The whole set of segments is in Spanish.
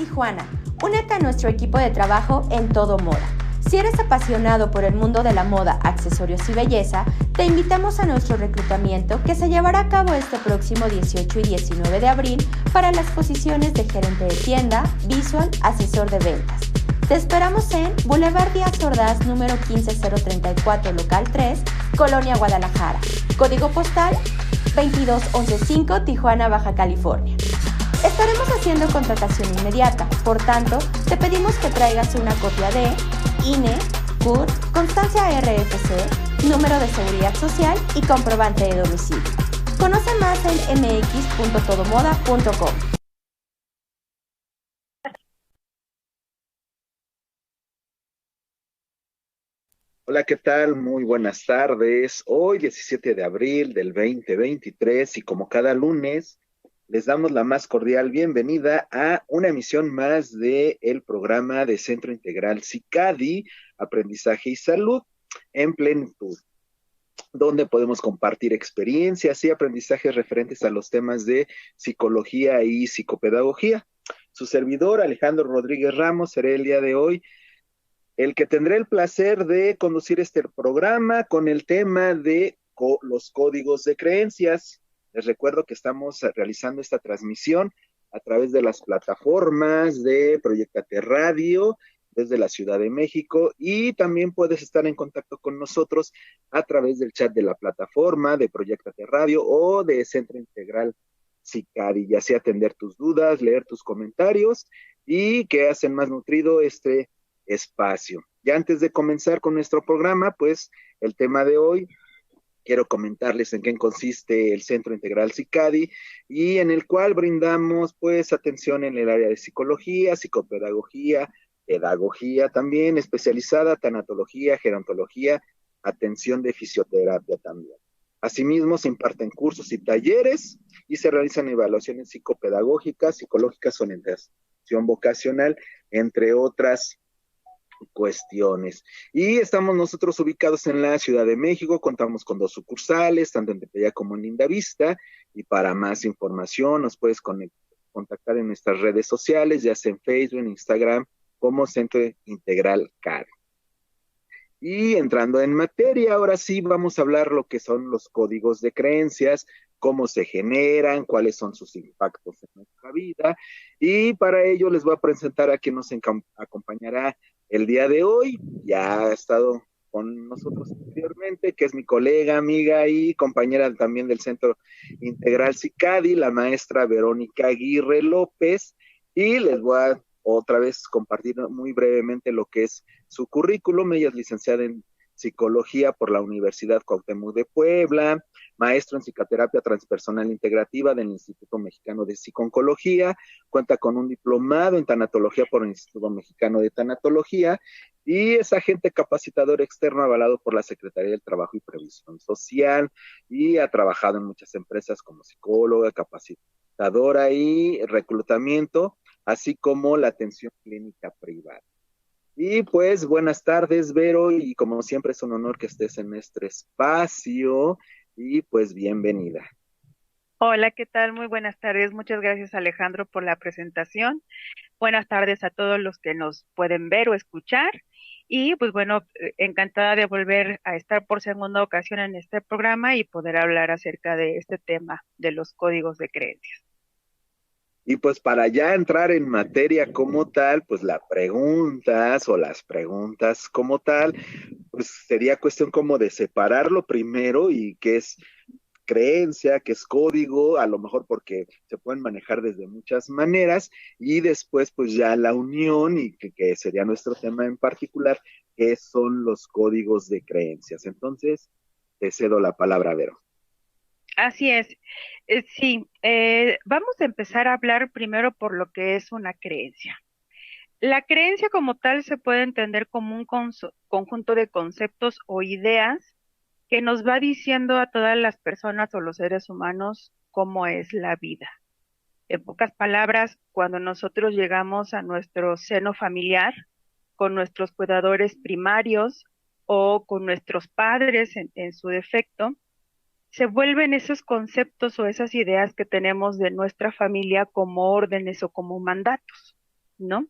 Tijuana. Únete a nuestro equipo de trabajo en Todo Moda. Si eres apasionado por el mundo de la moda, accesorios y belleza, te invitamos a nuestro reclutamiento que se llevará a cabo este próximo 18 y 19 de abril para las posiciones de gerente de tienda, visual, asesor de ventas. Te esperamos en Boulevard Díaz Ordaz, número 15034, local 3, Colonia Guadalajara. Código postal 22115, Tijuana, Baja California. Estaremos haciendo contratación inmediata, por tanto, te pedimos que traigas una copia de INE, CURP, constancia RFC, número de seguridad social y comprobante de domicilio. Conoce más en mx.todomoda.com. Hola, ¿qué tal? Muy buenas tardes. Hoy 17 de abril del 2023 y como cada lunes les damos la más cordial bienvenida a una emisión más de el programa de Centro Integral CICADI, Aprendizaje y Salud en Plenitud, donde podemos compartir experiencias y aprendizajes referentes a los temas de psicología y psicopedagogía. Su servidor, Alejandro Rodríguez Ramos, será el día de hoy el que tendré el placer de conducir este programa con el tema de los códigos de creencias. Les recuerdo que estamos realizando esta transmisión a través de las plataformas de Proyectate Radio desde la Ciudad de México, y también puedes estar en contacto con nosotros a través del chat de la plataforma de Proyectate Radio o de Centro Integral CICADI, ya sea atender tus dudas, leer tus comentarios y que hacen más nutrido este espacio. Ya antes de comenzar con nuestro programa, pues el tema de hoy, quiero comentarles en qué consiste el Centro Integral CICADI, y en el cual brindamos pues atención en el área de psicología, psicopedagogía, pedagogía también especializada, tanatología, gerontología, atención de fisioterapia también. Asimismo, se imparten cursos y talleres y se realizan evaluaciones psicopedagógicas, psicológicas, orientación vocacional, entre otras cuestiones. Y estamos nosotros ubicados en la Ciudad de México, contamos con 2 sucursales, tanto en Tepeyac como en Lindavista, y para más información nos puedes contactar en nuestras redes sociales, ya sea en Facebook, en Instagram, como Centro Integral CAD. Y entrando en materia, ahora sí vamos a hablar lo que son los códigos de creencias, cómo se generan, cuáles son sus impactos en nuestra vida, y para ello les voy a presentar a quien nos acompañará el día de hoy. Ya ha estado con nosotros anteriormente, que es mi colega, amiga y compañera también del Centro Integral CICADI, la maestra Verónica Aguirre López, y les voy a otra vez compartir muy brevemente lo que es su currículum. Ella es licenciada en Psicología por la Universidad Cuauhtémoc de Puebla, maestro en Psicoterapia Transpersonal Integrativa del Instituto Mexicano de Psiconcología, cuenta con un diplomado en Tanatología por el Instituto Mexicano de Tanatología y es agente capacitador externo avalado por la Secretaría del Trabajo y Previsión Social, y ha trabajado en muchas empresas como psicóloga, capacitadora y reclutamiento, así como la atención clínica privada. Y pues buenas tardes, Vero, y como siempre es un honor que estés en este espacio, y pues bienvenida. Hola, ¿qué tal? Muy buenas tardes. Muchas gracias, Alejandro, por la presentación. Buenas tardes a todos los que nos pueden ver o escuchar. Y pues bueno, encantada de volver a estar por segunda ocasión en este programa y poder hablar acerca de este tema de los códigos de creencias. Y pues para ya entrar en materia como tal, pues las preguntas como tal, pues sería cuestión como de separarlo primero, y qué es creencia, que es código, a lo mejor porque se pueden manejar desde muchas maneras, y después pues ya la unión, y que sería nuestro tema en particular, que son los códigos de creencias. Entonces, te cedo la palabra, Vero. Así es. Sí, vamos a empezar a hablar primero por lo que es una creencia. La creencia como tal se puede entender como un conjunto de conceptos o ideas que nos va diciendo a todas las personas o los seres humanos cómo es la vida. En pocas palabras, cuando nosotros llegamos a nuestro seno familiar, con nuestros cuidadores primarios o con nuestros padres en su defecto, se vuelven esos conceptos o esas ideas que tenemos de nuestra familia como órdenes o como mandatos. ¿no?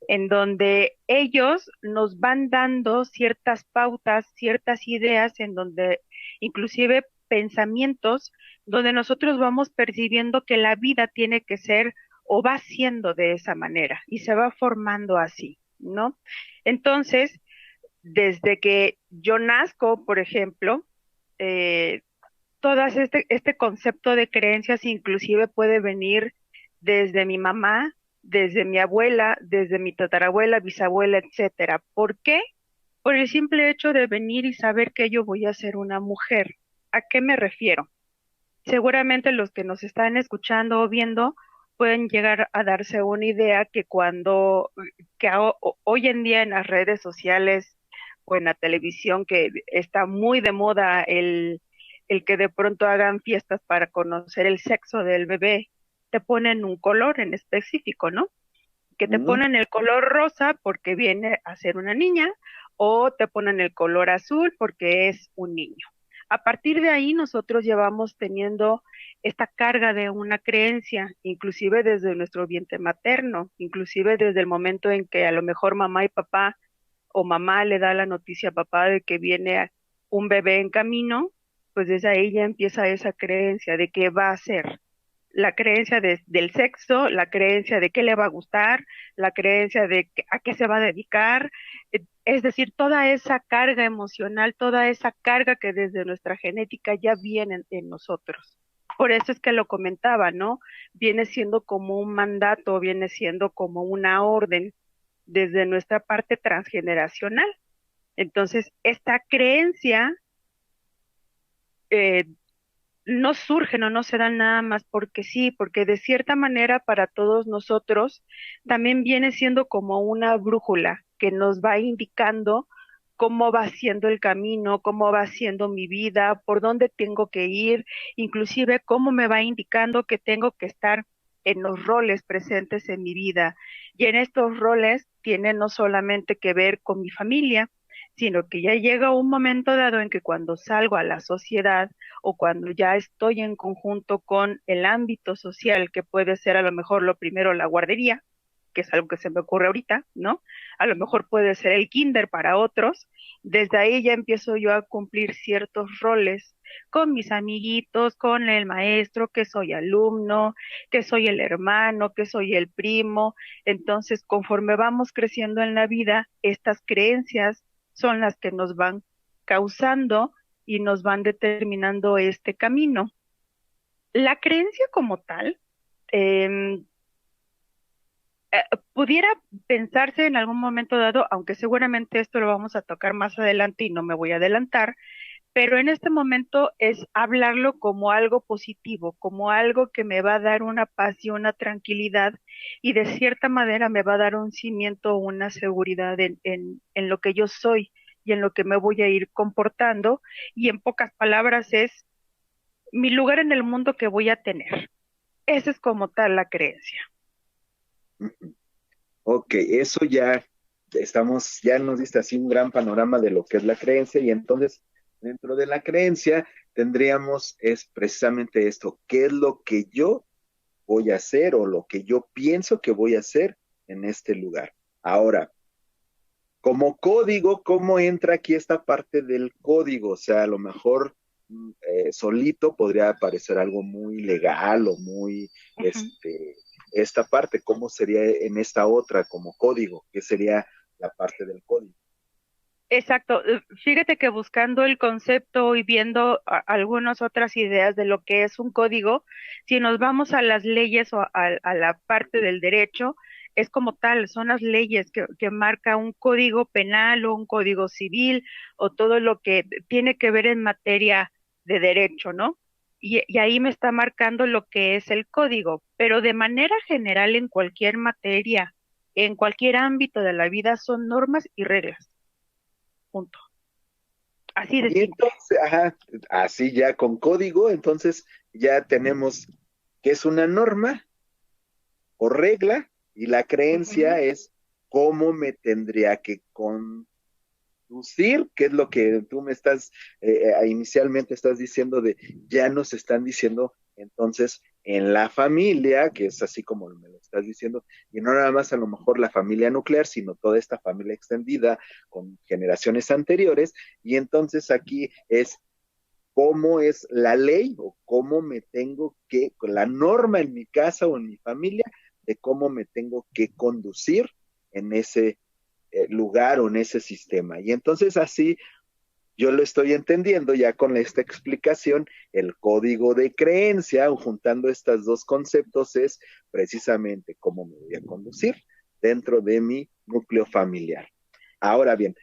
En donde ellos nos van dando ciertas pautas, ciertas ideas, en donde inclusive pensamientos, donde nosotros vamos percibiendo que la vida tiene que ser o va siendo de esa manera y se va formando así, ¿no? Entonces, desde que yo nazco, por ejemplo, eh, todas este concepto de creencias inclusive puede venir desde mi mamá, desde mi abuela, desde mi tatarabuela, bisabuela, etcétera. ¿Por qué? Por el simple hecho de venir y saber que yo voy a ser una mujer. ¿A qué me refiero? Seguramente los que nos están escuchando o viendo pueden llegar a darse una idea que hoy en día en las redes sociales o en la televisión, que está muy de moda el que de pronto hagan fiestas para conocer el sexo del bebé, te ponen un color en específico, ¿no? Que te Ujú. ponen el color rosa porque viene a ser una niña, o te ponen el color azul porque es un niño. A partir de ahí nosotros llevamos teniendo esta carga de una creencia, inclusive desde nuestro vientre materno, inclusive desde el momento en que a lo mejor mamá y papá o mamá le da la noticia a papá de que viene un bebé en camino, pues desde ahí ya empieza esa creencia de que va a ser la creencia del sexo, la creencia de qué le va a gustar, la creencia de a qué se va a dedicar, es decir, toda esa carga emocional, toda esa carga que desde nuestra genética ya viene en nosotros. Por eso es que lo comentaba, ¿no? Viene siendo como un mandato, viene siendo como una orden desde nuestra parte transgeneracional. Entonces, esta creencia eh, no surgen o no se dan nada más porque sí, porque de cierta manera para todos nosotros también viene siendo como una brújula que nos va indicando cómo va siendo el camino, cómo va siendo mi vida, por dónde tengo que ir, inclusive cómo me va indicando que tengo que estar en los roles presentes en mi vida. Y en estos roles tiene no solamente que ver con mi familia, sino que ya llega un momento dado en que cuando salgo a la sociedad, o cuando ya estoy en conjunto con el ámbito social, que puede ser a lo mejor lo primero la guardería, que es algo que se me ocurre ahorita, ¿no? A lo mejor puede ser el kinder para otros. Desde ahí ya empiezo yo a cumplir ciertos roles con mis amiguitos, con el maestro, que soy alumno, que soy el hermano, que soy el primo. Entonces, conforme vamos creciendo en la vida, estas creencias son las que nos van causando y nos van determinando este camino. La creencia como tal, eh, pudiera pensarse en algún momento dado, aunque seguramente esto lo vamos a tocar más adelante y no me voy a adelantar, pero en este momento es hablarlo como algo positivo, como algo que me va a dar una paz y una tranquilidad, y de cierta manera me va a dar un cimiento, una seguridad en lo que yo soy y en lo que me voy a ir comportando, y en pocas palabras es mi lugar en el mundo que voy a tener. Esa es como tal la creencia. Ujú. Ok, eso ya estamos, ya nos diste así un gran panorama de lo que es la creencia y entonces dentro de la creencia tendríamos es precisamente esto, ¿qué es lo que yo voy a hacer o lo que yo pienso que voy a hacer en este lugar? Ahora, como código, ¿cómo entra aquí esta parte del código? O sea, a lo mejor solito podría parecer algo muy legal o muy, Ujú. esta parte, ¿cómo sería en esta otra como código? ¿Qué sería la parte del código? Exacto. Fíjate que buscando el concepto y viendo algunas otras ideas de lo que es un código, si nos vamos a las leyes o a la parte del derecho, es como tal, son las leyes que marca un código penal o un código civil o todo lo que tiene que ver en materia de derecho, ¿no? Y ahí me está marcando lo que es el código, pero de manera general en cualquier materia, en cualquier ámbito de la vida, son normas y reglas. Punto. Así de Y simple. entonces, ajá, así ya con código, entonces ya tenemos que es una norma o regla y la creencia Ujú. es cómo me tendría que conducir, que es lo que tú me estás inicialmente estás diciendo de ya nos están diciendo Entonces, en la familia, que es así como me lo estás diciendo, y no nada más a lo mejor la familia nuclear, sino toda esta familia extendida con generaciones anteriores, y entonces aquí es cómo es la ley o cómo me tengo que, la norma en mi casa o en mi familia, de cómo me tengo que conducir en ese lugar o en ese sistema. Y entonces así yo lo estoy entendiendo ya con esta explicación, el código de creencia, juntando estos dos conceptos, es precisamente cómo me voy a conducir dentro de mi núcleo familiar. Ahora bien,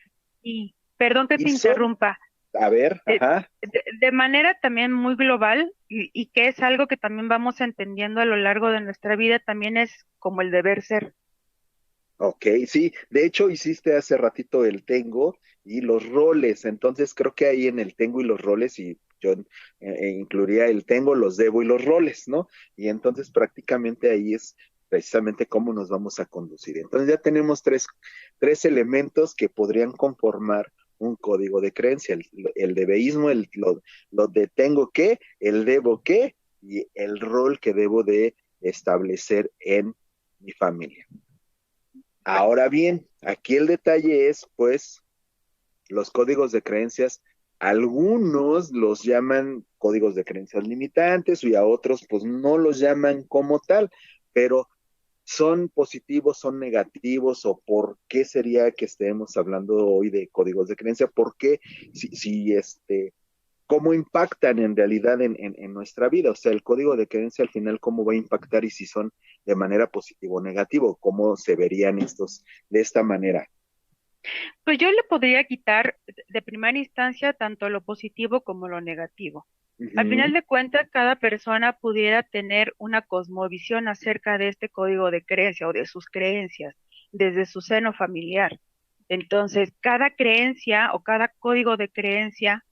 Y perdón que te hizo, interrumpa, a ver, de, ajá, de manera también muy global y que es algo que también vamos entendiendo a lo largo de nuestra vida, también es como el deber ser. ok, sí, de hecho hiciste hace ratito el tengo y los roles, entonces creo que ahí en el tengo y los roles, y yo incluiría el tengo, los debo y los roles, ¿no? Y entonces prácticamente ahí es precisamente cómo nos vamos a conducir. Entonces ya tenemos tres elementos que podrían conformar un código de creencia, el debeísmo, lo de tengo que, el debo que y el rol que debo de establecer en mi familia. Ahora bien, aquí el detalle es, pues, los códigos de creencias, algunos los llaman códigos de creencias limitantes y a otros, pues, no los llaman como tal, pero son positivos, son negativos, o por qué sería que estemos hablando hoy de códigos de creencia, por qué, si cómo impactan en realidad en nuestra vida, o sea, el código de creencia al final, cómo va a impactar y si son de manera positiva o negativa, cómo se verían estos de esta manera. Pues yo le podría quitar de primera instancia tanto lo positivo como lo negativo. Al final Ujú. de cuentas, cada persona pudiera tener una cosmovisión acerca de este código de creencia o de sus creencias desde su seno familiar. Entonces, cada creencia o cada código de creencia,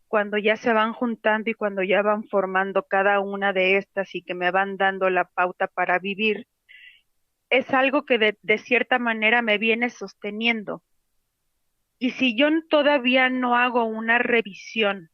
cuando ya se van juntando y cuando ya van formando cada una de estas y que me van dando la pauta para vivir, es algo que de cierta manera me viene sosteniendo. Y si yo todavía no hago una revisión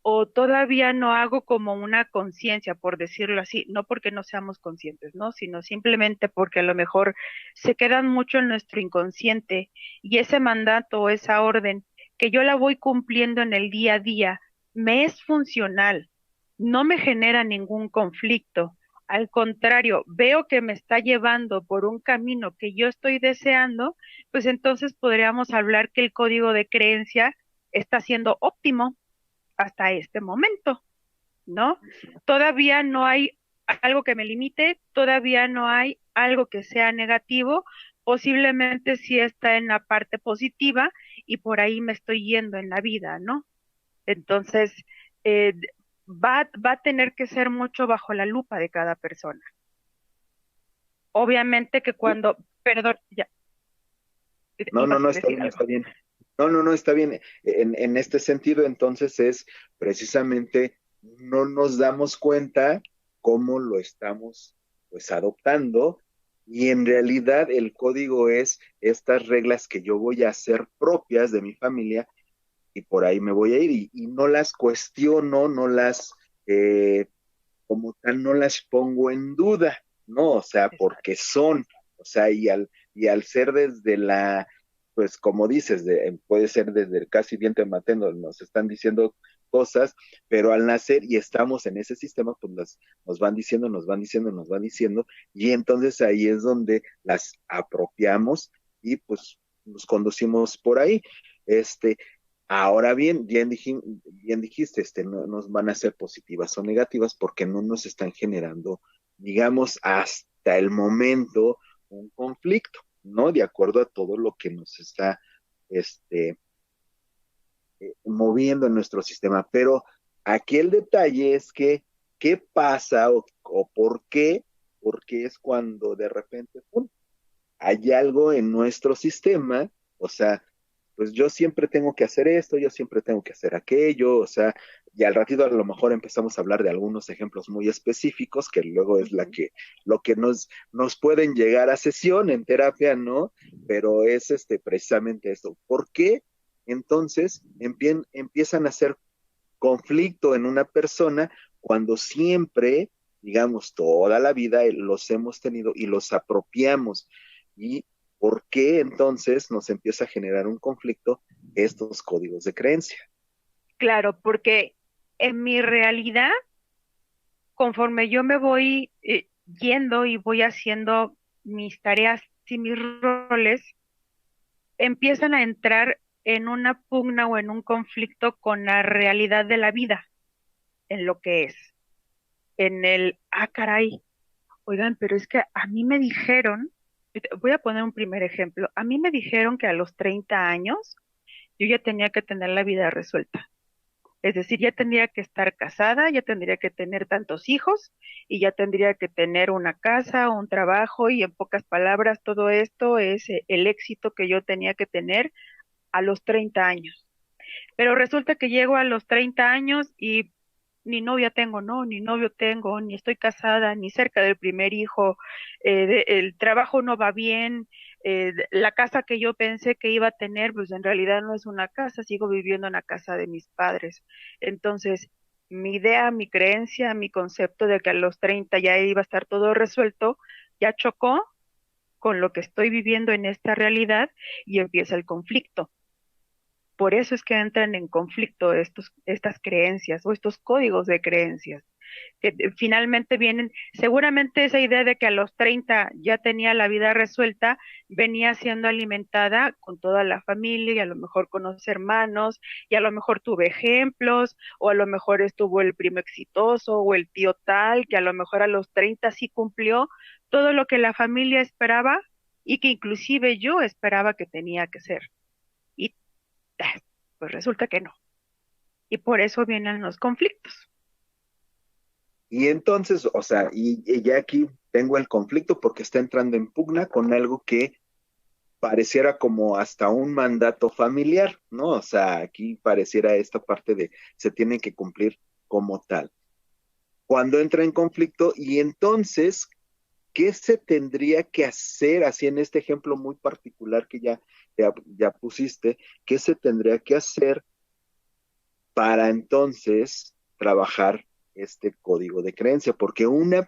o todavía no hago como una conciencia, por decirlo así, no porque no seamos conscientes, ¿no? Sino simplemente porque a lo mejor se quedan mucho en nuestro inconsciente y ese mandato o esa orden que yo la voy cumpliendo en el día a día me es funcional, no me genera ningún conflicto. Al contrario, veo que me está llevando por un camino que yo estoy deseando, pues entonces podríamos hablar que el código de creencia está siendo óptimo hasta este momento, ¿no? Todavía no hay algo que me limite, todavía no hay algo que sea negativo, posiblemente sí está en la parte positiva y por ahí me estoy yendo en la vida, ¿no? Entonces, eh, va a tener que ser mucho bajo la lupa de cada persona. Obviamente que cuando, perdón, ya, No, no, ibas no, a está decir bien, algo. está bien. No, no, no, está bien. En este sentido, entonces, es precisamente no nos damos cuenta cómo lo estamos, pues, adoptando, y en realidad el código es estas reglas que yo voy a hacer propias de mi familia y por ahí me voy a ir y no las cuestiono, no las, eh, como tal, no las pongo en duda, ¿no? O sea, porque Exacto. son, o sea, y al ser desde la, pues como dices, puede ser desde el casi vientre materno, nos están diciendo cosas, pero al nacer y estamos en ese sistema, pues nos van diciendo, nos van diciendo, nos van diciendo, y entonces ahí es donde las apropiamos y pues nos conducimos por ahí. Este, Ahora bien, bien dijiste, no nos van a ser positivas o negativas porque no nos están generando, digamos, hasta el momento un conflicto, ¿no? De acuerdo a todo lo que nos está este, moviendo en nuestro sistema. Pero aquí el detalle es que, ¿qué pasa o por qué? Porque es cuando de repente, ¡pum!, hay algo en nuestro sistema, o sea, pues yo siempre tengo que hacer esto, yo siempre tengo que hacer aquello, o sea, y al ratito a lo mejor empezamos a hablar de algunos ejemplos muy específicos, que luego es Ujú. lo que nos pueden llegar a sesión en terapia, ¿no? Pero es precisamente esto. ¿Por qué entonces empiezan a hacer conflicto en una persona? cuando siempre, digamos, toda la vida los hemos tenido y los apropiamos. ¿Y por qué entonces nos empieza a generar un conflicto estos códigos de creencia? Claro, porque en mi realidad, conforme yo me voy yendo y voy haciendo mis tareas y mis roles, empiezan a entrar en una pugna o en un conflicto con la realidad de la vida, en lo que es, en caray, oigan, pero es que a mí me dijeron, voy a poner un primer ejemplo, a mí me dijeron que a los 30 años yo ya tenía que tener la vida resuelta. Es decir, ya tendría que estar casada, ya tendría que tener tantos hijos y ya tendría que tener una casa, un trabajo y en pocas palabras todo esto es el éxito que yo tenía que tener a los 30 años. Pero resulta que llego a los 30 años y ni novia tengo, no, ni novio tengo, ni estoy casada, ni cerca del primer hijo, el trabajo no va bien, la casa que yo pensé que iba a tener, pues en realidad no es una casa, sigo viviendo en la casa de mis padres. Entonces, mi idea, mi creencia, mi concepto de que a los 30 ya iba a estar todo resuelto, ya chocó con lo que estoy viviendo en esta realidad y empieza el conflicto. Por eso es que entran en conflicto estas creencias o estos códigos de creencias, que finalmente vienen, seguramente esa idea de que a los 30 ya tenía la vida resuelta, venía siendo alimentada con toda la familia y a lo mejor con los hermanos, y a lo mejor tuve ejemplos, o a lo mejor estuvo el primo exitoso o el tío tal, que a lo mejor a los 30 sí cumplió todo lo que la familia esperaba y que inclusive yo esperaba que tenía que ser. Y pues resulta que no. Y por eso vienen los conflictos. Y entonces, o sea, y ya aquí tengo el conflicto porque está entrando en pugna con algo que pareciera como hasta un mandato familiar, ¿no? O sea, aquí pareciera esta parte de se tiene que cumplir como tal. Cuando entra en conflicto, y entonces, ¿qué se tendría que hacer, así en este ejemplo muy particular que ya pusiste, qué se tendría que hacer para entonces trabajar este código de creencia? Porque lo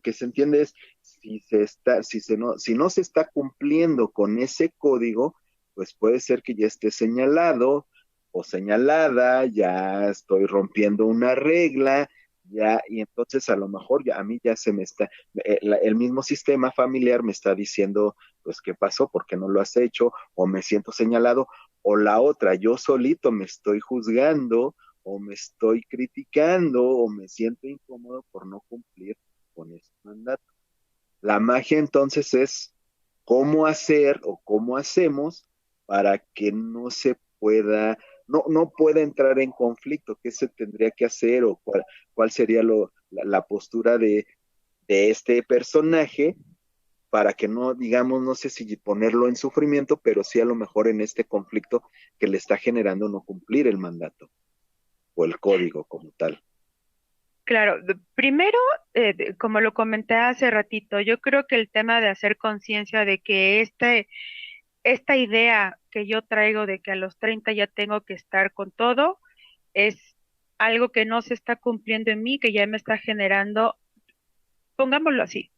que se entiende es si no se está cumpliendo con ese código, pues puede ser que ya esté señalado o señalada, ya estoy rompiendo una regla, ya, y entonces a lo mejor ya a mí ya se me está, el mismo sistema familiar me está diciendo, pues, ¿qué pasó? ¿Por qué no lo has hecho? O me siento señalado, o la otra, yo solito me estoy juzgando o me estoy criticando o me siento incómodo por no cumplir con ese mandato. La magia entonces es cómo hacer o cómo hacemos para que no se pueda, no pueda entrar en conflicto, qué se tendría que hacer o cuál sería la postura de este personaje para que no, digamos, no sé si ponerlo en sufrimiento, pero sí a lo mejor en este conflicto que le está generando no cumplir el mandato o el código como tal. Claro, primero, como lo comenté hace ratito, yo creo que el tema de hacer conciencia de que esta idea que yo traigo de que a los 30 ya tengo que estar con todo, es algo que no se está cumpliendo en mí, que ya me está generando, pongámoslo así,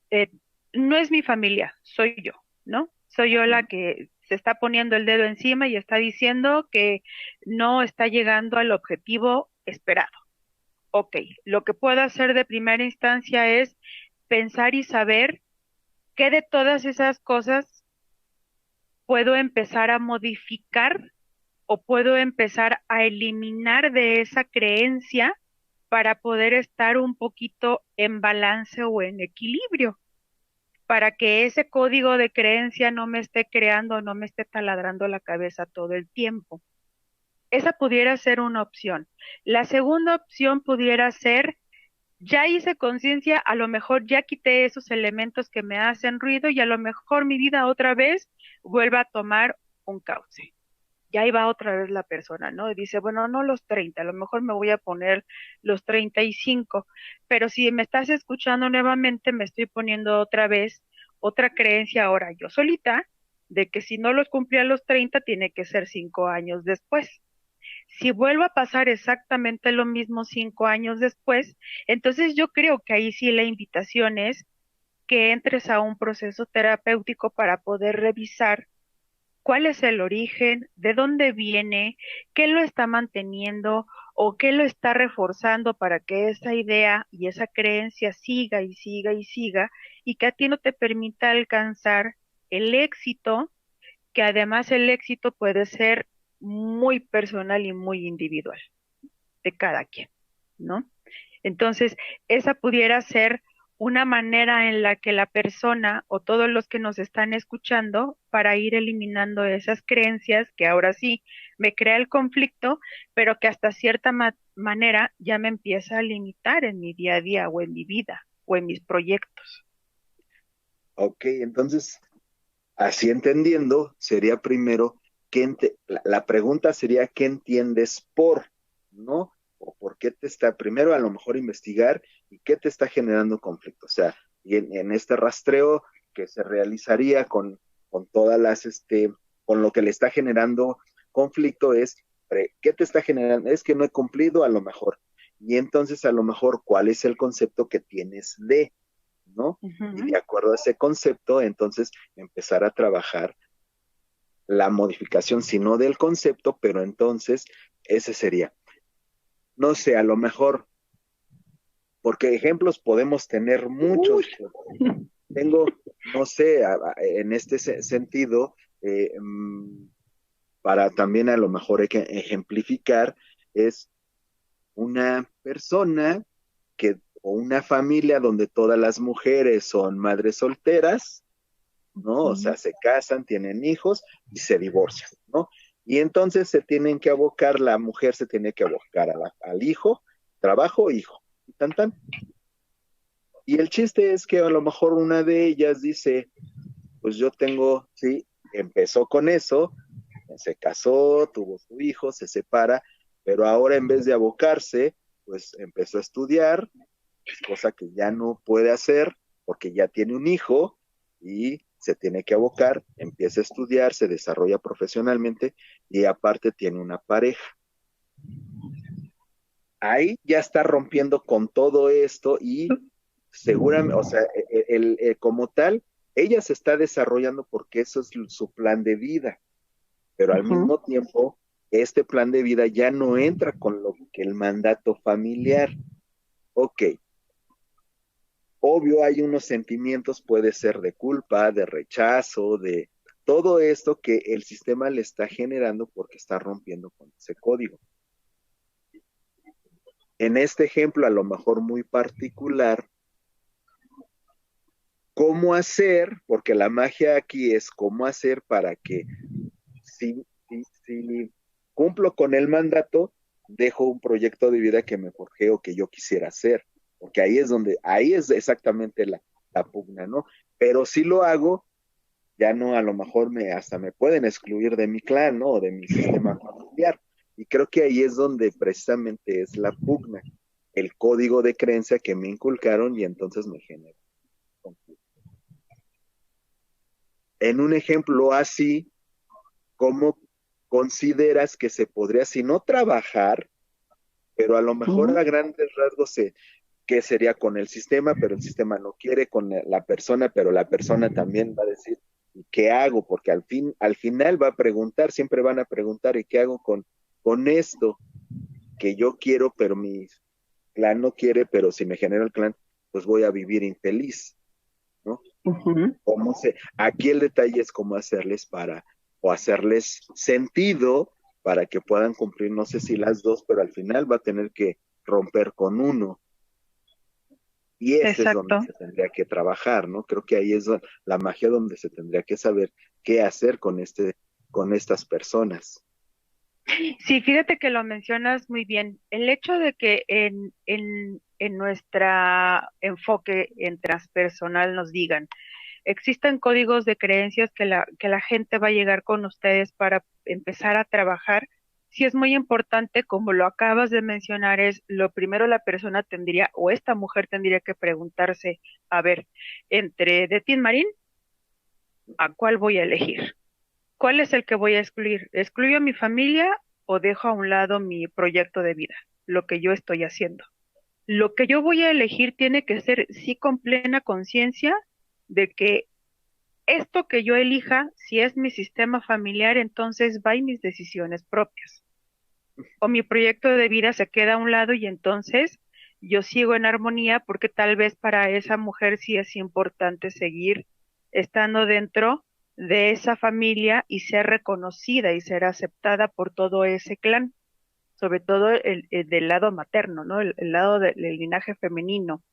eh, no es mi familia, soy yo, ¿no? Soy yo la que se está poniendo el dedo encima y está diciendo que no está llegando al objetivo esperado. Ok, lo que puedo hacer de primera instancia es pensar y saber qué de todas esas cosas puedo empezar a modificar o puedo empezar a eliminar de esa creencia para poder estar un poquito en balance o en equilibrio, para que ese código de creencia no me esté creando, no me esté taladrando la cabeza todo el tiempo. Esa pudiera ser una opción. La segunda opción pudiera ser, ya hice conciencia, a lo mejor ya quité esos elementos que me hacen ruido y a lo mejor mi vida otra vez vuelve a tomar un cauce. Ya iba otra vez la persona, ¿no? Y dice, bueno, no los 30, a lo mejor me voy a poner los 35, pero si me estás escuchando nuevamente, me estoy poniendo otra vez otra creencia ahora yo solita, de que si no los cumplí a los 30, tiene que ser 5 años después. Si vuelve a pasar exactamente lo mismo 5 años después, entonces yo creo que ahí sí la invitación es que entres a un proceso terapéutico para poder revisar cuál es el origen, de dónde viene, qué lo está manteniendo o qué lo está reforzando para que esa idea y esa creencia siga y siga y siga y que a ti no te permita alcanzar el éxito, que además el éxito puede ser muy personal y muy individual de cada quien, ¿no? Entonces, esa pudiera ser una manera en la que la persona o todos los que nos están escuchando para ir eliminando esas creencias que ahora sí me crea el conflicto, pero que hasta cierta manera ya me empieza a limitar en mi día a día o en mi vida o en mis proyectos. Ok, entonces, así entendiendo, sería primero, la pregunta sería, ¿qué entiendes por, no? O por qué te está, primero a lo mejor investigar y qué te está generando conflicto. O sea, y en este rastreo que se realizaría con todas las, con lo que le está generando conflicto es, ¿qué te está generando? Es que no he cumplido a lo mejor. Y entonces a lo mejor, ¿cuál es el concepto que tienes de, ¿no? Y Ujú. de acuerdo a ese concepto, entonces empezar a trabajar la modificación, sino del concepto, pero entonces ese sería, no sé, a lo mejor, porque ejemplos podemos tener Uy. muchos. Tengo, no sé, en este sentido, para también a lo mejor ejemplificar, es una persona que, o una familia donde todas las mujeres son madres solteras, ¿no? O sea, Ujú. se casan, tienen hijos y se divorcian, ¿no? Y entonces se tienen que abocar, la mujer se tiene que abocar al hijo, trabajo, hijo, y tan tan. Y el chiste es que a lo mejor una de ellas dice, pues yo tengo, sí, empezó con eso, se casó, tuvo su hijo, se separa, pero ahora en vez de abocarse, pues empezó a estudiar, cosa que ya no puede hacer porque ya tiene un hijo y se tiene que abocar, empieza a estudiar, se desarrolla profesionalmente y aparte tiene una pareja. Ahí ya está rompiendo con todo esto y seguramente, o sea, como tal, ella se está desarrollando porque eso es su plan de vida, pero al Ujú. mismo tiempo, este plan de vida ya no entra con lo que el mandato familiar. Ok, obvio hay unos sentimientos, puede ser de culpa, de rechazo, de todo esto que el sistema le está generando porque está rompiendo con ese código. En este ejemplo, a lo mejor muy particular, ¿cómo hacer? Porque la magia aquí es cómo hacer para que si cumplo con el mandato, dejo un proyecto de vida que me forjé o que yo quisiera hacer, porque ahí es exactamente la pugna, ¿no? Pero si lo hago, ya no, a lo mejor hasta me pueden excluir de mi clan, ¿no? O de mi sistema familiar. Y creo que ahí es donde precisamente es la pugna, el código de creencia que me inculcaron y entonces me genera conflicto. En un ejemplo así, ¿cómo consideras que se podría, si no trabajar, pero a lo mejor Ujú. a grandes rasgos que sería con el sistema, pero el sistema no quiere con la persona, pero la persona también va a decir, ¿y qué hago? Porque al final va a preguntar, siempre van a preguntar, ¿y qué hago con esto que yo quiero, pero mi clan no quiere, pero si me genera el clan, pues voy a vivir infeliz, ¿no? Ujú. Aquí el detalle es cómo hacerles o hacerles sentido para que puedan cumplir, no sé si las dos, pero al final va a tener que romper con uno. Y ese es donde Exacto. se tendría que trabajar, ¿no? Creo que ahí es la magia donde se tendría que saber qué hacer con estas personas. Sí, fíjate que lo mencionas muy bien. El hecho de que en nuestra enfoque en transpersonal nos digan, existen códigos de creencias que la gente va a llegar con ustedes para empezar a trabajar, sí es muy importante, como lo acabas de mencionar, es lo primero la persona tendría, o esta mujer tendría que preguntarse, a ver, entre de Tin Marín, ¿a cuál voy a elegir? ¿Cuál es el que voy a excluir? ¿Excluyo a mi familia o dejo a un lado mi proyecto de vida, lo que yo estoy haciendo. Lo que yo voy a elegir tiene que ser sí con plena conciencia de que esto que yo elija, si es mi sistema familiar, entonces va y mis decisiones propias. O mi proyecto de vida se queda a un lado y entonces yo sigo en armonía porque tal vez para esa mujer sí es importante seguir estando dentro de esa familia y ser reconocida y ser aceptada por todo ese clan, sobre todo el del lado materno, ¿no? El lado del linaje femenino,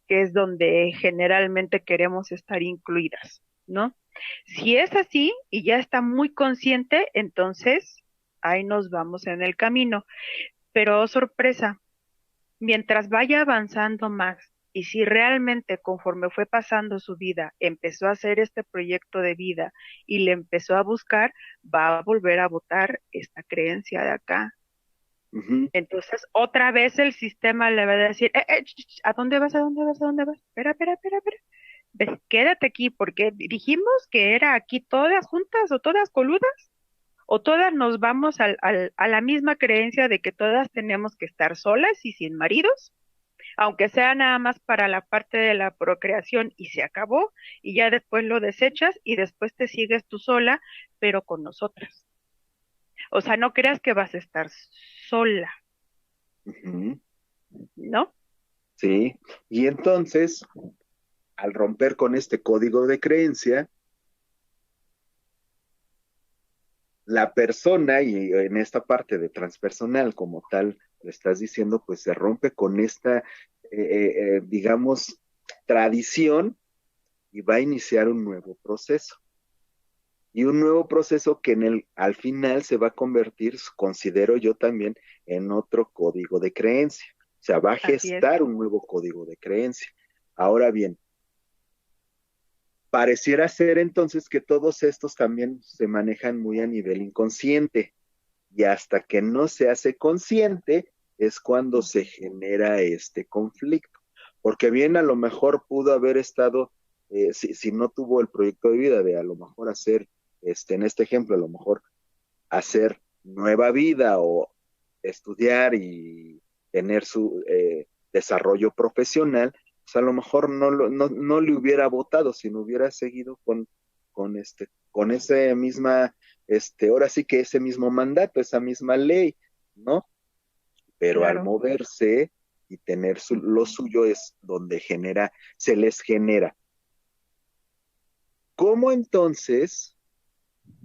que es donde generalmente queremos estar incluidas, ¿no? Si es así y ya está muy consciente, entonces ahí nos vamos en el camino. Pero oh, sorpresa, mientras vaya avanzando más y si realmente conforme fue pasando su vida empezó a hacer este proyecto de vida y le empezó a buscar, va a volver a votar esta creencia de acá. Ujú. Entonces, otra vez el sistema le va a decir, ¿a dónde vas? ¿A dónde vas? ¿A dónde vas? Espera, espera, espera, espera. Quédate aquí, porque dijimos que era aquí todas juntas o todas coludas, o todas nos vamos a la misma creencia de que todas tenemos que estar solas y sin maridos, aunque sea nada más para la parte de la procreación y se acabó, y ya después lo desechas y después te sigues tú sola, pero con nosotras. O sea, no creas que vas a estar sola, Ujú. ¿no? Sí. Y entonces, al romper con este código de creencia, la persona, y en esta parte de transpersonal como tal, le estás diciendo, pues se rompe con esta, digamos, tradición y va a iniciar un nuevo proceso. Y un nuevo proceso que al final se va a convertir, considero yo también, en otro código de creencia. O sea, va a Así es. gestar un nuevo código de creencia. Ahora bien, pareciera ser entonces que todos estos también se manejan muy a nivel inconsciente y hasta que no se hace consciente es cuando se genera este conflicto. Porque bien a lo mejor pudo haber estado, si no tuvo el proyecto de vida de a lo mejor hacer, en este ejemplo, a lo mejor hacer nueva vida o estudiar y tener su desarrollo profesional, pues a lo mejor no le hubiera votado, sino hubiera seguido con esa misma, ahora sí que ese mismo mandato, esa misma ley, ¿no? Pero al Claro. moverse y tener lo suyo es donde se les genera. ¿Cómo entonces,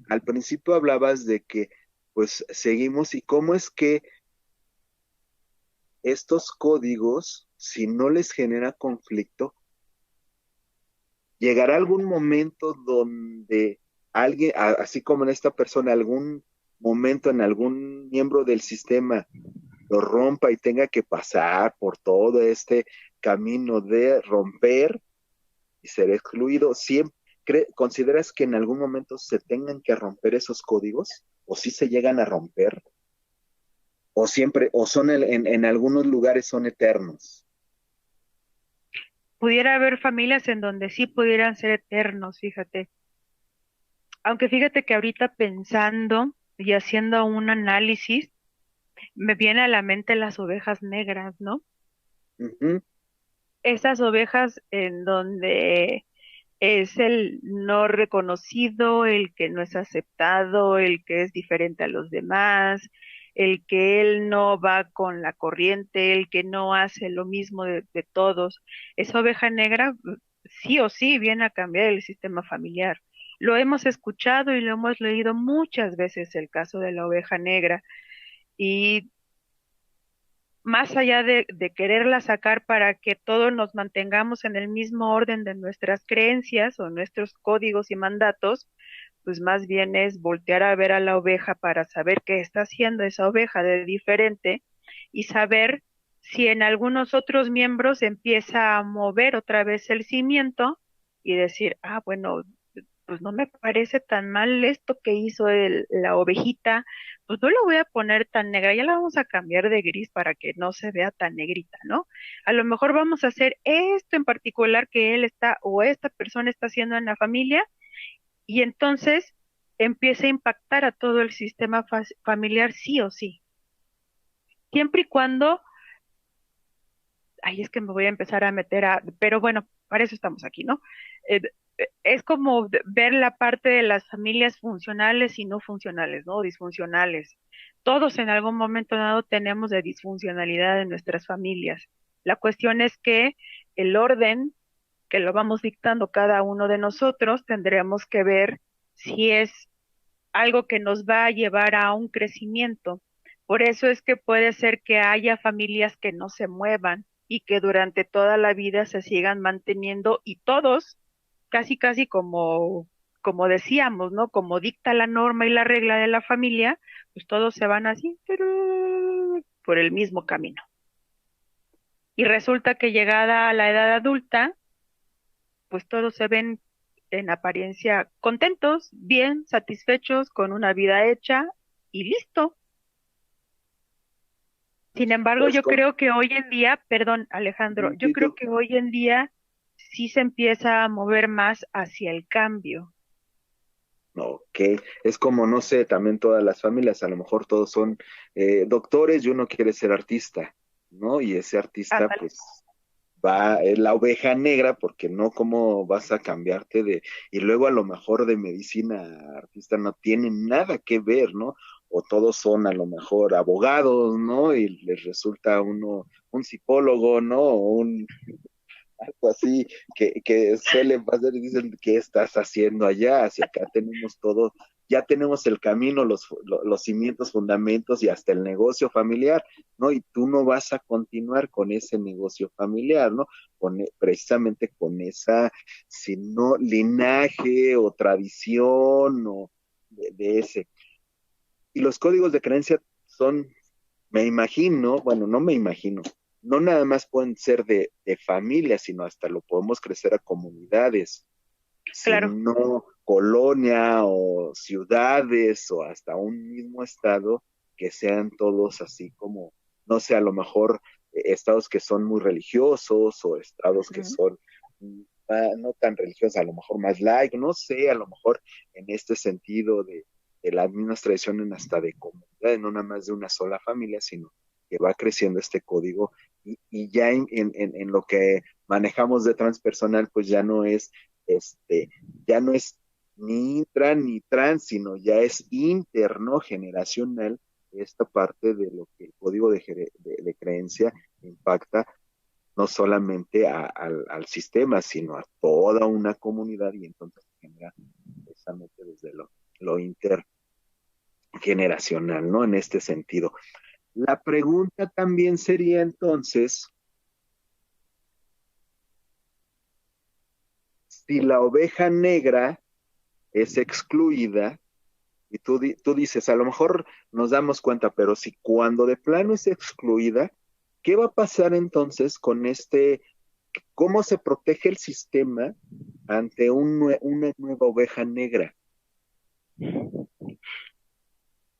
al principio hablabas de que pues seguimos y cómo es que estos códigos, si no les genera conflicto, llegará algún momento donde alguien, así como en esta persona, algún momento en algún miembro del sistema lo rompa y tenga que pasar por todo este camino de romper y ser excluido, ¿consideras que en algún momento se tengan que romper esos códigos? ¿O si se llegan a romper? ¿O siempre, o son en algunos lugares son eternos? Pudiera haber familias en donde sí pudieran ser eternos, fíjate. Aunque fíjate que ahorita pensando y haciendo un análisis, me viene a la mente las ovejas negras, ¿no? Ujú. Esas ovejas en donde es el no reconocido, el que no es aceptado, el que es diferente a los demás, el que él no va con la corriente, el que no hace lo mismo de todos. Esa oveja negra sí o sí viene a cambiar el sistema familiar. Lo hemos escuchado y lo hemos leído muchas veces el caso de la oveja negra y más allá de quererla sacar para que todos nos mantengamos en el mismo orden de nuestras creencias o nuestros códigos y mandatos, pues más bien es voltear a ver a la oveja para saber qué está haciendo esa oveja de diferente y saber si en algunos otros miembros empieza a mover otra vez el cimiento y decir, ah, bueno, pues no me parece tan mal esto que hizo la ovejita, pues no lo voy a poner tan negra, ya la vamos a cambiar de gris para que no se vea tan negrita, ¿no? A lo mejor vamos a hacer esto en particular que él está o esta persona está haciendo en la familia y entonces empieza a impactar a todo el sistema familiar sí o sí. Siempre y cuando, ay, es que me voy a empezar a meter pero bueno, para eso estamos aquí, ¿no? Eh, es como ver la parte de las familias funcionales y no funcionales, ¿no? Disfuncionales. Todos en algún momento dado tenemos de disfuncionalidad en nuestras familias. La cuestión es que el orden que lo vamos dictando cada uno de nosotros, tendremos que ver si es algo que nos va a llevar a un crecimiento. Por eso es que puede ser que haya familias que no se muevan y que durante toda la vida se sigan manteniendo y todos, casi casi como decíamos, ¿no? Como dicta la norma y la regla de la familia, pues todos se van así, pero por el mismo camino. Y resulta que llegada a la edad adulta, pues todos se ven en apariencia contentos, bien, satisfechos, con una vida hecha y listo. Sin embargo, Pues yo creo que hoy en día, perdón, Alejandro, yo creo que hoy en día sí se empieza a mover más hacia el cambio. ok, es como, no sé, también todas las familias, a lo mejor todos son doctores y uno quiere ser artista, ¿no? Y ese artista, Ándale. pues, es la oveja negra, porque no, ¿cómo vas a cambiarte y luego a lo mejor de medicina a artista no tiene nada que ver, ¿no? O todos son a lo mejor abogados, ¿no? Y les resulta uno un psicólogo, ¿no? O algo así que suelen pasar y dicen, ¿qué estás haciendo allá? Hacia acá tenemos todo, ya tenemos el camino, los cimientos, fundamentos y hasta el negocio familiar, ¿no? Y tú no vas a continuar con ese negocio familiar, ¿no? Precisamente con esa, si no, linaje o tradición o de ese. Y los códigos de creencia son, me imagino, bueno, no me imagino, no nada más pueden ser de familia, sino hasta lo podemos crecer a comunidades, Claro, sino colonia o ciudades o hasta un mismo estado que sean todos así como, no sé, a lo mejor estados que son muy religiosos o estados que ujú, son no tan religiosos, a lo mejor más laicos, no sé, a lo mejor en este sentido de las mismas tradiciones hasta de comunidades, no nada más de una sola familia, sino que va creciendo este código y ya en lo que manejamos de transpersonal, pues ya no es ya no es ni intra ni trans, sino ya es interno generacional esta parte de lo que el código de creencia impacta no solamente al sistema, sino a toda una comunidad y entonces genera precisamente desde lo intergeneracional, ¿no? En este sentido. La pregunta también sería entonces, si la oveja negra es excluida, y tú dices, a lo mejor nos damos cuenta, pero si cuando de plano es excluida, ¿qué va a pasar entonces con cómo se protege el sistema ante una nueva oveja negra?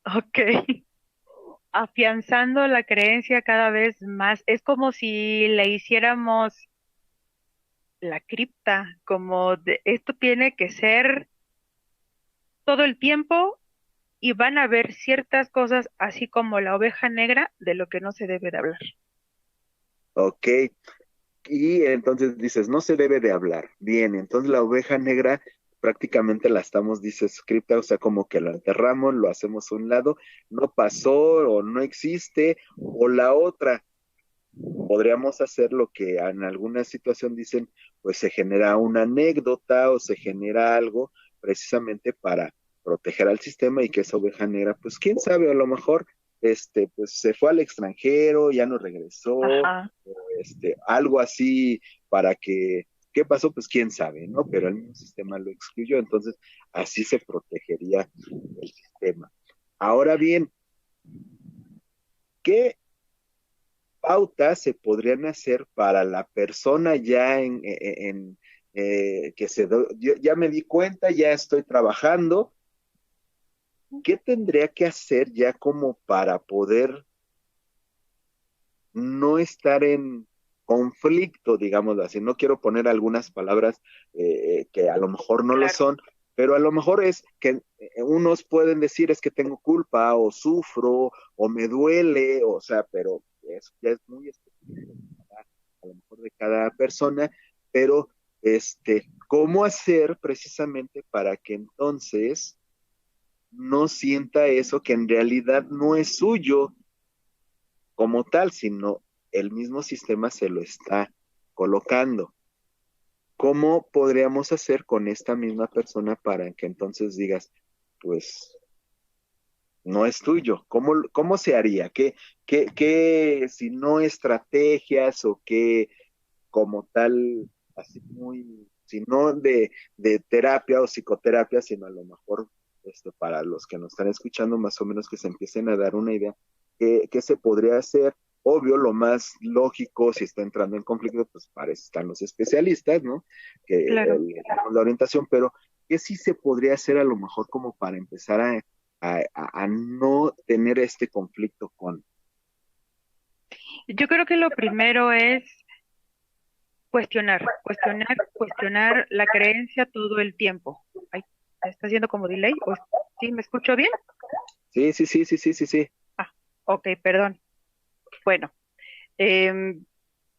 ok. Afianzando la creencia cada vez más. Es como si le hiciéramos la cripta, como esto tiene que ser todo el tiempo y van a haber ciertas cosas, así como la oveja negra, de lo que no se debe de hablar. Ok, y entonces dices, no se debe de hablar. Bien, entonces la oveja negra prácticamente la estamos, dices, cripta, o sea, como que la enterramos, lo hacemos a un lado, no pasó o no existe, o la otra, podríamos hacer lo que en alguna situación dicen, pues se genera una anécdota o se genera algo precisamente para proteger al sistema y que esa oveja negra, pues quién sabe, a lo mejor pues se fue al extranjero, ya no regresó, Ajá. algo así para que, ¿qué pasó? Pues quién sabe, ¿no? Pero el mismo sistema lo excluyó, entonces así se protegería el sistema. Ahora bien, ¿qué pautas se podrían hacer para la persona ya que yo ya me di cuenta, ya estoy trabajando? ¿Qué tendría que hacer ya como para poder no estar en conflicto, digámoslo así? No quiero poner algunas palabras que a lo mejor no lo Claro. son, pero a lo mejor es que unos pueden decir es que tengo culpa o sufro o me duele, o sea, pero eso ya es muy específico a lo mejor de cada persona, pero ¿cómo hacer precisamente para que entonces no sienta eso que en realidad no es suyo como tal, sino el mismo sistema se lo está colocando? ¿Cómo podríamos hacer con esta misma persona para que entonces digas, pues no es tuyo? ¿Cómo se haría? Si no estrategias o qué como tal, así muy, si no de terapia o psicoterapia, sino a lo mejor para los que nos están escuchando, más o menos que se empiecen a dar una idea, qué se podría hacer? Obvio, lo más lógico, si está entrando en conflicto, pues para eso están los especialistas, ¿no? Claro. La orientación, pero ¿qué sí se podría hacer a lo mejor como para empezar a no tener este conflicto con? Yo creo que lo primero es cuestionar la creencia todo el tiempo. Ay, ¿está haciendo como delay? ¿Sí me escucho bien? Sí, sí, sí, sí, sí, sí, sí. Ah, ok, perdón. Bueno, em,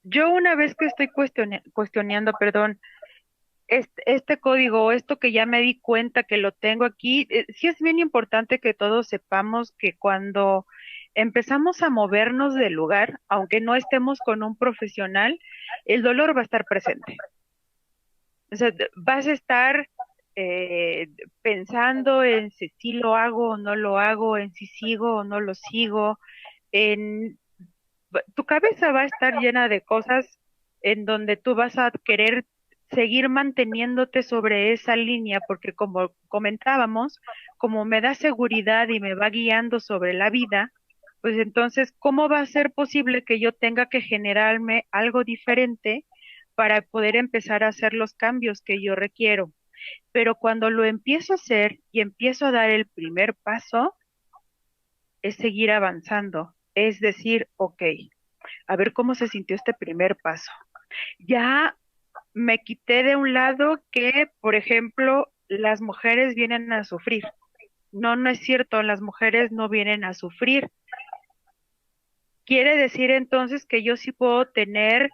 yo una vez que estoy cuestionando, perdón, este código, esto que ya me di cuenta que lo tengo aquí, sí es bien importante que todos sepamos que cuando empezamos a movernos del lugar, aunque no estemos con un profesional, el dolor va a estar presente. O sea, vas a estar eh, pensando en si sí lo hago o no lo hago, en si sigo o no lo sigo, en tu cabeza va a estar llena de cosas en donde tú vas a querer seguir manteniéndote sobre esa línea, porque como comentábamos, como me da seguridad y me va guiando sobre la vida, pues entonces, ¿cómo va a ser posible que yo tenga que generarme algo diferente para poder empezar a hacer los cambios que yo requiero? Pero cuando lo empiezo a hacer y empiezo a dar el primer paso, es seguir avanzando, es decir, ok, a ver cómo se sintió este primer paso. Ya me quité de un lado que, por ejemplo, las mujeres vienen a sufrir. No, no es cierto, las mujeres no vienen a sufrir. Quiere decir entonces que yo sí puedo tener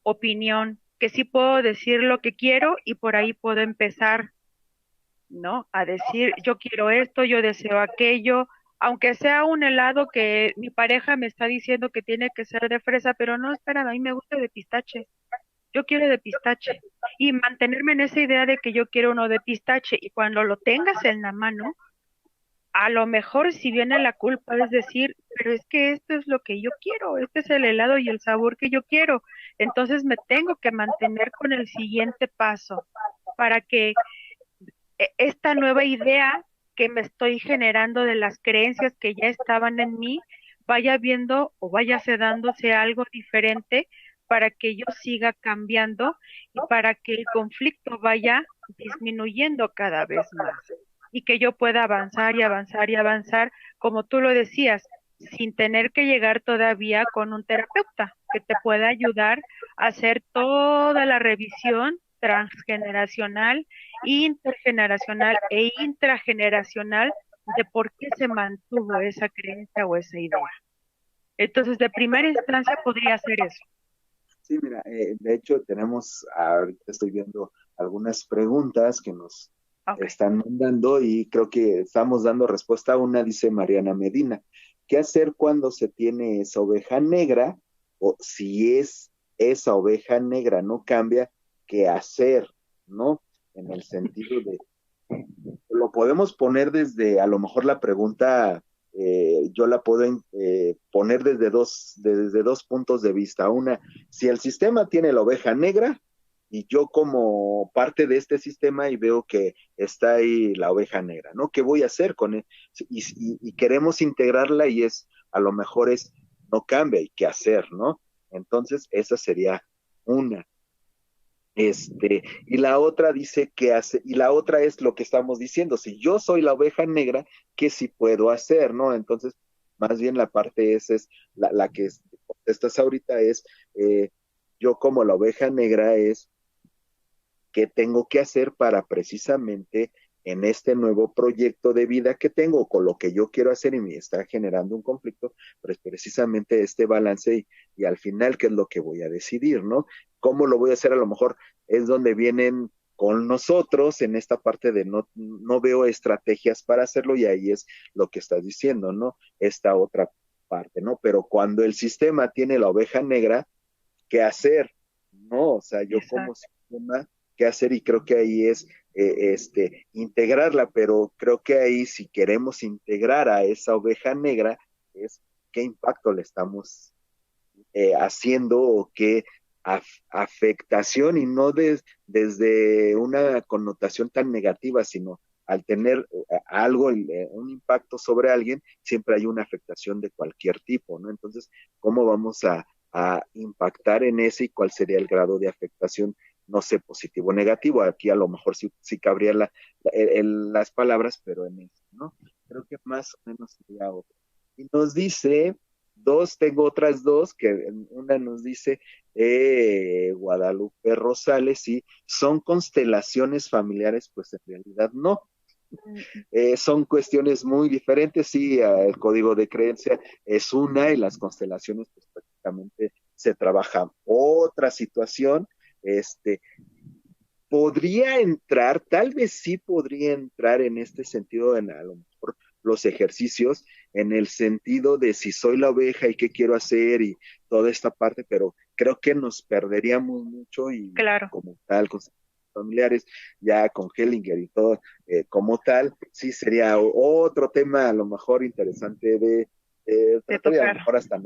opinión, que sí puedo decir lo que quiero y por ahí puedo empezar, ¿no? A decir, yo quiero esto, yo deseo aquello, aunque sea un helado que mi pareja me está diciendo que tiene que ser de fresa, pero no, espera, a mí me gusta de pistache. Yo quiero de pistache y mantenerme en esa idea de que yo quiero uno de pistache y cuando lo tengas en la mano, a lo mejor si viene la culpa es decir, pero es que esto es lo que yo quiero, este es el helado y el sabor que yo quiero, entonces me tengo que mantener con el siguiente paso para que esta nueva idea que me estoy generando de las creencias que ya estaban en mí vaya viendo o vaya dándose algo diferente para que yo siga cambiando y para que el conflicto vaya disminuyendo cada vez más y que yo pueda avanzar y avanzar y avanzar, como tú lo decías, sin tener que llegar todavía con un terapeuta que te pueda ayudar a hacer toda la revisión transgeneracional, intergeneracional e intrageneracional de por qué se mantuvo esa creencia o esa idea. Entonces, de primera instancia podría ser eso. Sí, mira, de hecho ahorita estoy viendo algunas preguntas que nos Ok. están mandando y creo que estamos dando respuesta a una, dice Mariana Medina. ¿Qué hacer cuando se tiene esa oveja negra? O si es esa oveja negra no cambia, ¿qué hacer? ¿No? En el sentido de, lo podemos poner desde, a lo mejor la pregunta, yo la puedo poner desde dos puntos de vista. Una, si el sistema tiene la oveja negra y yo como parte de este sistema y veo que está ahí la oveja negra, ¿no? ¿Qué voy a hacer con él? Y queremos integrarla y a lo mejor no cambia y qué hacer, ¿no? Entonces, esa sería una. Y la otra dice qué hace, y la otra es lo que estamos diciendo, si yo soy la oveja negra, ¿qué sí puedo hacer, no? Entonces, más bien la parte esa es la que contestas ahorita es, yo como la oveja negra es, ¿qué tengo que hacer para precisamente en este nuevo proyecto de vida que tengo, con lo que yo quiero hacer y me está generando un conflicto, pero es precisamente este balance y al final, ¿qué es lo que voy a decidir, no? ¿Cómo lo voy a hacer? A lo mejor es donde vienen con nosotros en esta parte de no veo estrategias para hacerlo y ahí es lo que estás diciendo, ¿no? Esta otra parte, ¿no? Pero cuando el sistema tiene la oveja negra, ¿qué hacer? ¿No? O sea, yo como Exacto. sistema, ¿qué hacer? Y creo que ahí es integrarla, pero creo que ahí si queremos integrar a esa oveja negra, es qué impacto le estamos haciendo o qué afectación y no desde una connotación tan negativa, sino al tener algo, un impacto sobre alguien, siempre hay una afectación de cualquier tipo, ¿no? Entonces, ¿cómo vamos a impactar en ese y cuál sería el grado de afectación? No sé, positivo o negativo, aquí a lo mejor sí cabría las palabras, pero en eso, ¿no? Creo que más o menos sería otro. Y nos dice dos, tengo otras dos, que una nos dice Guadalupe Rosales, y son constelaciones familiares, pues en realidad no. Mm, Son cuestiones muy diferentes, sí, el código de creencia es una y las constelaciones, pues prácticamente se trabaja otra situación, este, podría entrar, tal vez sí podría entrar en este sentido, en a lo mejor los ejercicios, en el sentido de si soy la oveja y qué quiero hacer y toda esta parte, pero creo que nos perderíamos mucho y claro. como tal, con familiares, ya con Hellinger y todo, como tal, sí sería otro tema a lo mejor interesante de De tratar y a lo tocar. mejor hasta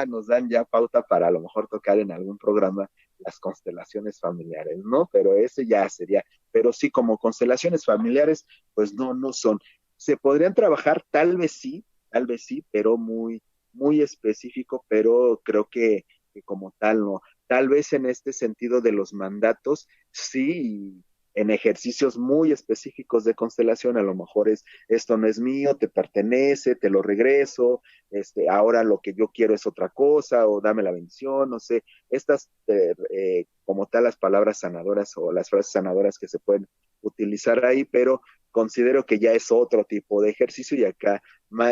nos dan ya pauta para a lo mejor tocar en algún programa las constelaciones familiares, ¿no? Pero ese ya sería, pero sí, como constelaciones familiares, pues no son. Se podrían trabajar, tal vez sí, pero muy específico, pero creo que como tal no. Tal vez en este sentido de los mandatos, sí, en ejercicios muy específicos de constelación, a lo mejor esto no es mío, te pertenece, te lo regreso, ahora lo que yo quiero es otra cosa, o dame la bendición, no sé, estas como tal las palabras sanadoras o las frases sanadoras que se pueden utilizar ahí, pero considero que ya es otro tipo de ejercicio y acá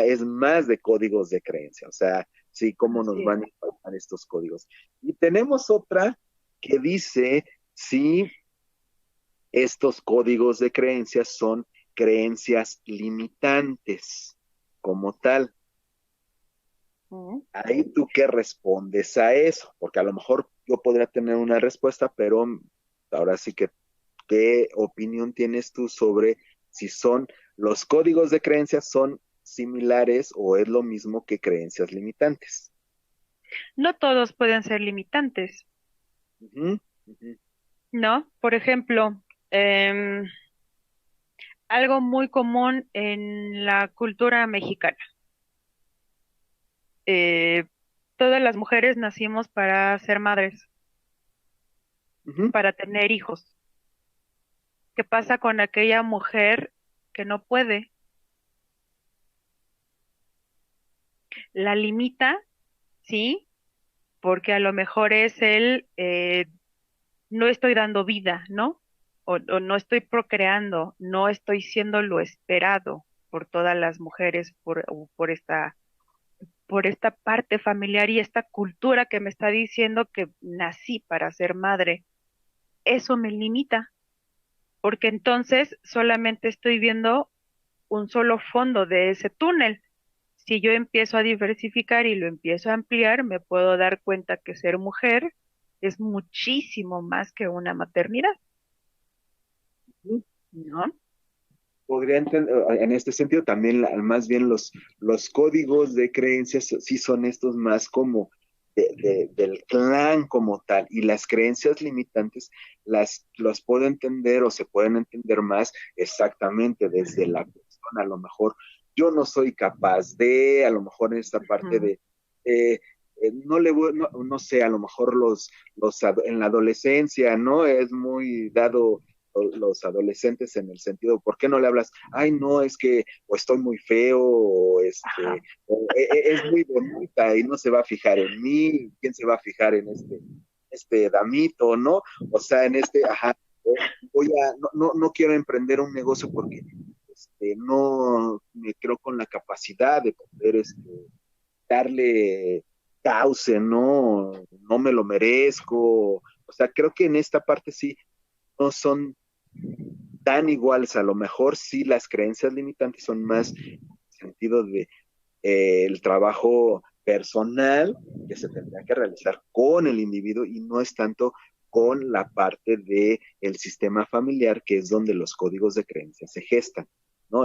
es más de códigos de creencia, o sea, sí, cómo nos Así es. van a impactar estos códigos. Y tenemos otra que dice, sí, estos códigos de creencias son creencias limitantes como tal. Mm. Ahí tú qué respondes a eso, porque a lo mejor yo podría tener una respuesta, pero ahora sí que, ¿qué opinión tienes tú sobre si son los códigos de creencias son similares o es lo mismo que creencias limitantes? No todos pueden ser limitantes, Ujú, ujú, ¿no? Por ejemplo, em, algo muy común en la cultura mexicana. Eh, Todas las mujeres nacimos para ser madres, ujú, para tener hijos. ¿Qué pasa con aquella mujer que no puede? La limita, ¿sí? Porque a lo mejor es no estoy dando vida, ¿no? O no estoy procreando, no estoy siendo lo esperado por todas las mujeres, o por esta parte familiar y esta cultura que me está diciendo que nací para ser madre. Eso me limita, porque entonces solamente estoy viendo un solo fondo de ese túnel. Si yo empiezo a diversificar y lo empiezo a ampliar, me puedo dar cuenta que ser mujer es muchísimo más que una maternidad, ujú. ¿no? Podría entender, en este sentido también más bien los códigos de creencias sí son estos más como del clan como tal y las creencias limitantes los puedo entender o se pueden entender más exactamente desde la persona, a lo mejor yo no soy capaz a lo mejor en esta parte Ujú. eh, no le voy, no sé, a lo mejor en la adolescencia, ¿no? Es muy dado los adolescentes en el sentido, ¿por qué no le hablas? Ay, no, es que o estoy muy feo Ajá, o es muy bonita y no se va a fijar en mí, ¿quién se va a fijar en este damito, ¿no? O sea, ajá. no quiero emprender un negocio porque no me creo con la capacidad de poder darle cauce, no me lo merezco. O sea, creo que en esta parte sí no son tan iguales. A lo mejor sí las creencias limitantes son más en el sentido de el trabajo personal que se tendrá que realizar con el individuo y no es tanto con la parte de el sistema familiar, que es donde los códigos de creencia se gestan, ¿no?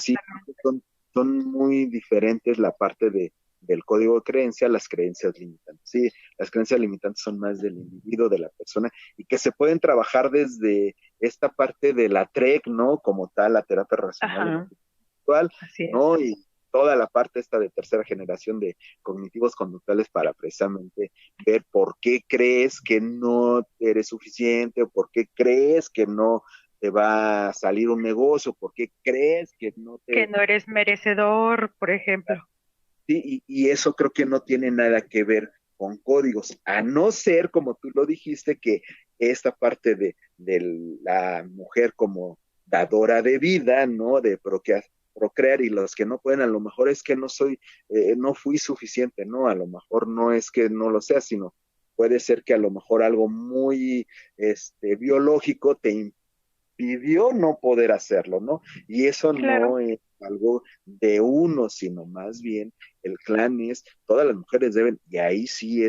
Sí, son, son muy diferentes la parte del código de creencia, las creencias limitantes. Sí, las creencias limitantes son más del individuo, de la persona, y que se pueden trabajar desde esta parte de la TREC, ¿no? Como tal, la terapia racional Ajá, espiritual, así es. ¿no? Y toda la parte esta de tercera generación de cognitivos conductuales para precisamente ver por qué crees que no eres suficiente, o por qué crees que no te va a salir un negocio, por qué crees que no Que te... no eres merecedor, por ejemplo. Sí, y eso creo que no tiene nada que ver con códigos, a no ser, como tú lo dijiste, que esta parte de la mujer como dadora de vida, ¿no? De procrear y los que no pueden, a lo mejor es que no fui suficiente, ¿no? A lo mejor no es que no lo sea, sino puede ser que a lo mejor algo muy biológico te pidió no poder hacerlo, ¿no? Y eso Claro, no es algo de uno, sino más bien el clan es, todas las mujeres deben, y ahí sí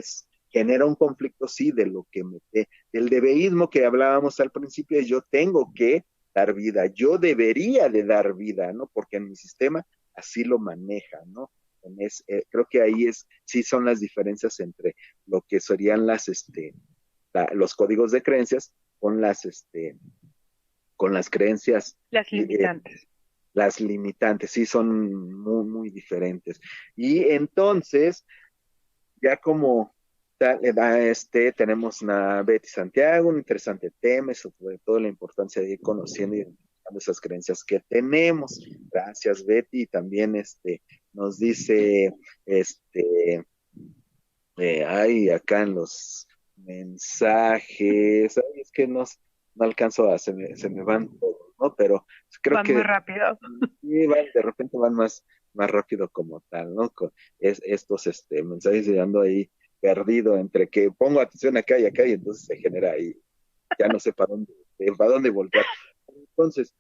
genera un conflicto, sí, de lo que del debeísmo que hablábamos al principio, es yo tengo que dar vida, yo debería de dar vida, ¿no? Porque en mi sistema así lo maneja, ¿no? Creo que ahí sí son las diferencias entre lo que serían los códigos de creencias con las creencias, las eh, limitantes. las limitantes, sí, son muy, muy diferentes. Y entonces, ya como tenemos a Betty Santiago, un interesante tema, sobre todo la importancia de ir conociendo y identificando esas creencias que tenemos. Gracias, Betty. Y también nos dice, ay, acá en los mensajes, ay, es que no alcanzo se me van todos, ¿no? Pero creo Van muy que rápido. sí, de repente van más rápido como tal, ¿no? Estos mensajes y ando ahí perdido entre que pongo atención acá y entonces se genera ahí, ya no sé para dónde voltear. Entonces,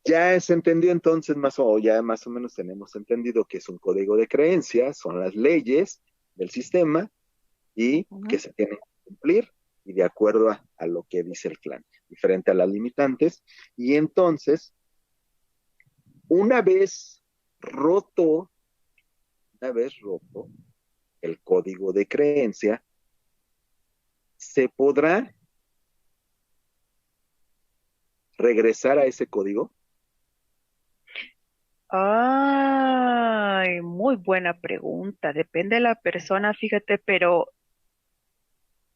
ya se entendió entonces ya más o menos tenemos entendido que es un código de creencias, son las leyes del sistema y que Ujú. se tienen que cumplir y de acuerdo a lo que dice el clan, diferente a las limitantes. Y entonces, una vez roto, una vez roto el código de creencia, ¿se podrá regresar a ese código? Ay, muy buena pregunta. Depende de la persona, fíjate, pero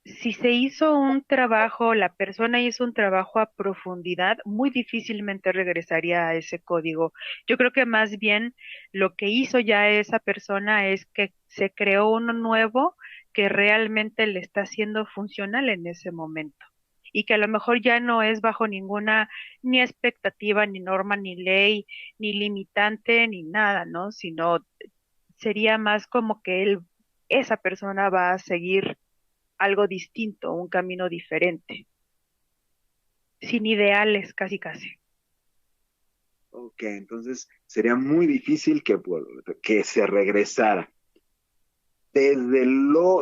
si se hizo un trabajo, la persona hizo un trabajo a profundidad, muy difícilmente regresaría a ese código. Yo creo que más bien lo que hizo ya esa persona es que se creó uno nuevo que realmente le está siendo funcional en ese momento y que a lo mejor ya no es bajo ninguna ni expectativa, ni norma, ni ley, ni limitante, ni nada, ¿no? Sino sería más como que esa persona va a seguir algo distinto, un camino diferente, sin ideales, casi casi. Ok, entonces sería muy difícil que se regresara.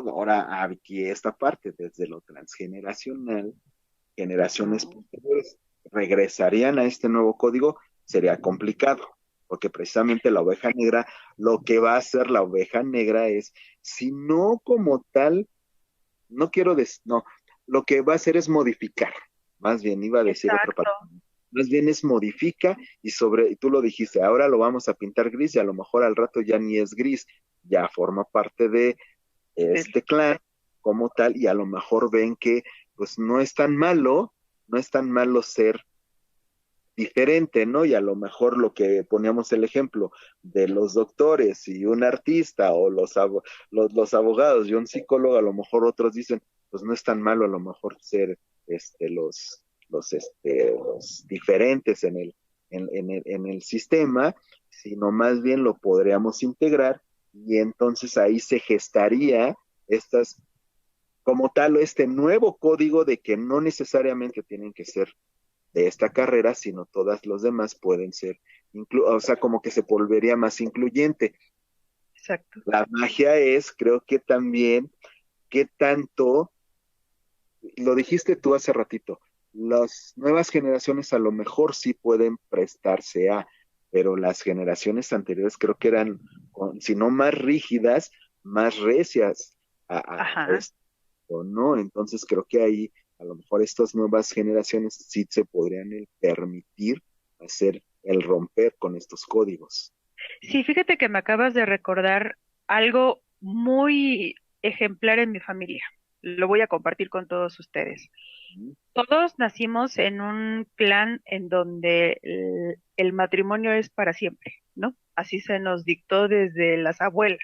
Ahora aquí esta parte, desde lo transgeneracional, generaciones Ujú. posteriores regresarían a este nuevo código, sería complicado, porque precisamente la oveja negra, lo que va a hacer la oveja negra es, si no como tal, no quiero decir, no, lo que va a hacer es modificar, más bien iba a decir otra Exacto, palabra, más bien es modifica y tú lo dijiste, ahora lo vamos a pintar gris y a lo mejor al rato ya ni es gris, ya forma parte de del- este clan como tal y a lo mejor ven que pues no es tan malo ser diferente, ¿no? Y a lo mejor lo que poníamos el ejemplo de los doctores y un artista o los abogados y un psicólogo, a lo mejor otros dicen, pues no es tan malo a lo mejor ser los los diferentes en el sistema, sino más bien lo podríamos integrar y entonces ahí se gestaría estas, como tal, este nuevo código de que no necesariamente tienen que ser de esta carrera, sino todas los demás pueden ser, o sea, como que se volvería más incluyente. Exacto. La magia es, creo que también, qué tanto, lo dijiste tú hace ratito, las nuevas generaciones a lo mejor sí pueden prestarse a, pero las generaciones anteriores creo que eran, si no más rígidas, más recias a Ajá. esto, ¿no? Entonces creo que ahí a lo mejor estas nuevas generaciones sí se podrían permitir hacer el romper con estos códigos. Sí, fíjate que me acabas de recordar algo muy ejemplar en mi familia. Lo voy a compartir con todos ustedes. ¿Mm? Todos nacimos en un clan en donde el matrimonio es para siempre, ¿no? Así se nos dictó desde las abuelas.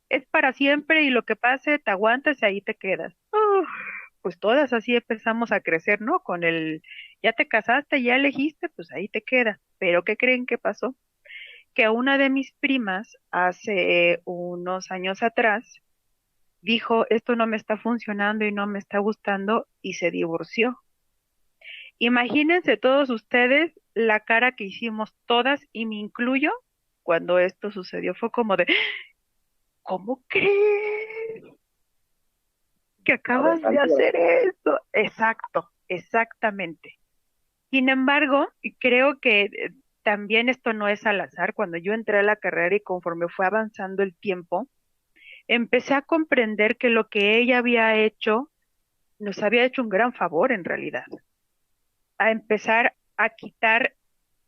Es para siempre y lo que pase, te aguantas y ahí te quedas. Pues todas así empezamos a crecer, ¿no? Con ya te casaste, ya elegiste, pues ahí te quedas. Pero ¿qué creen que pasó? Que a una de mis primas hace unos años atrás dijo, esto no me está funcionando y no me está gustando y se divorció. Imagínense todos ustedes la cara que hicimos todas y me incluyo cuando esto sucedió. Fue como de, ¿cómo crees que A ver, acabas de hacer esto? Exacto, exactamente. Sin embargo, creo que también esto no es al azar. Cuando yo entré a la carrera y conforme fue avanzando el tiempo, empecé a comprender que lo que ella había hecho nos había hecho un gran favor en realidad, a empezar a quitar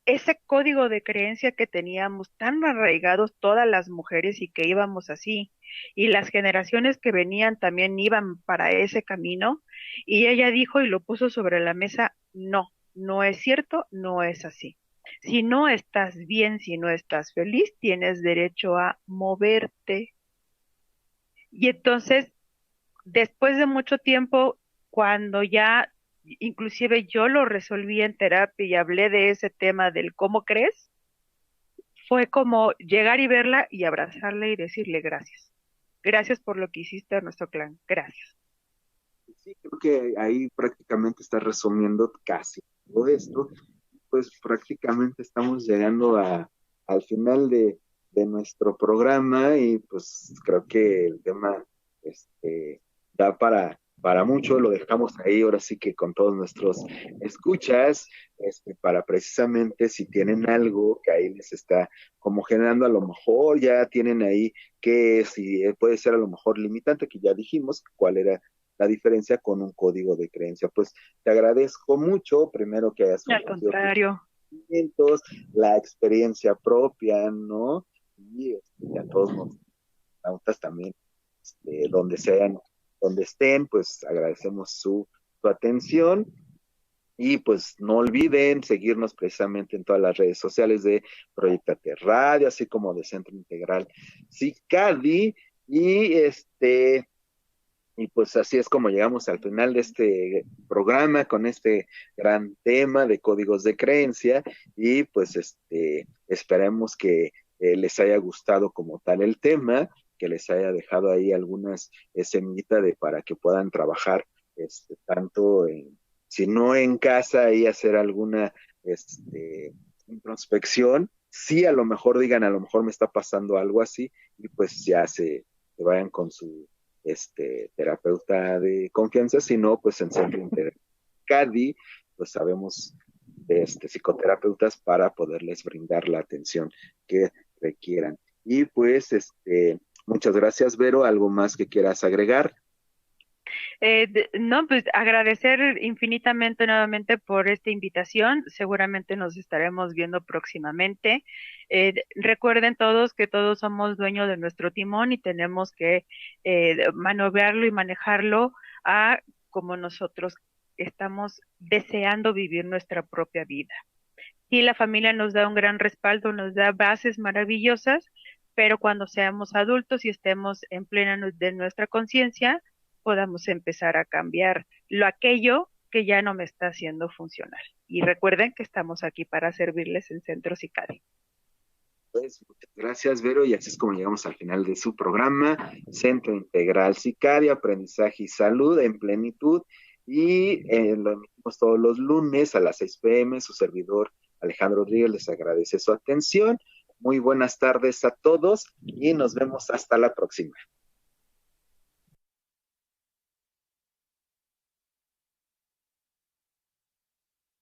ese código de creencia que teníamos tan arraigados todas las mujeres y que íbamos así, y las generaciones que venían también iban para ese camino, y ella dijo y lo puso sobre la mesa, no, no es cierto, no es así. Si no estás bien, si no estás feliz, tienes derecho a moverte. Y entonces después de mucho tiempo, cuando ya inclusive yo lo resolví en terapia y hablé de ese tema del cómo crees, fue como llegar y verla y abrazarle y decirle gracias. Gracias por lo que hiciste a nuestro clan. Gracias. Sí, creo que ahí prácticamente está resumiendo casi todo esto. Pues prácticamente estamos llegando al final de nuestro programa y pues creo que el tema da para mucho, lo dejamos ahí ahora sí que con todos nuestros escuchas, para precisamente si tienen algo que ahí les está como generando, a lo mejor ya tienen ahí que si puede ser a lo mejor limitante, que ya dijimos cuál era la diferencia con un código de creencia. Pues te agradezco mucho, primero que hayas Al compartido tus contrario, conocimientos, la experiencia propia, ¿no? Y a todos nos pautas también, donde sean, donde estén, pues agradecemos su atención. Y pues no olviden seguirnos precisamente en todas las redes sociales de Proyectate Radio, así como de Centro Integral CICADI. Y y pues así es como llegamos al final de este programa con este gran tema de códigos de creencia y pues esperemos que les haya gustado como tal el tema, que les haya dejado ahí algunas semillitas de para que puedan trabajar tanto si no en casa y hacer alguna introspección, sí a lo mejor digan, a lo mejor me está pasando algo así y pues ya se vayan con su terapeuta de confianza, sino pues en Centro Integral CADI, pues sabemos de psicoterapeutas para poderles brindar la atención que requieran. Y pues muchas gracias, Vero, ¿algo más que quieras agregar? No, pues agradecer infinitamente nuevamente por esta invitación. Seguramente nos estaremos viendo próximamente. Recuerden todos que todos somos dueños de nuestro timón y tenemos que maniobrarlo y manejarlo a como nosotros estamos deseando vivir nuestra propia vida. Sí, la familia nos da un gran respaldo, nos da bases maravillosas, pero cuando seamos adultos y estemos en plena de nuestra conciencia, podamos empezar a cambiar lo aquello que ya no me está haciendo funcional. Y recuerden que estamos aquí para servirles en Centro Sicario. Pues muchas gracias, Vero, y así es como llegamos al final de su programa, Centro Integral Sicario, Aprendizaje y Salud en Plenitud, y lo emitimos todos los lunes a las 6 p.m. Su servidor Alejandro Rodríguez les agradece su atención. Muy buenas tardes a todos y nos vemos hasta la próxima.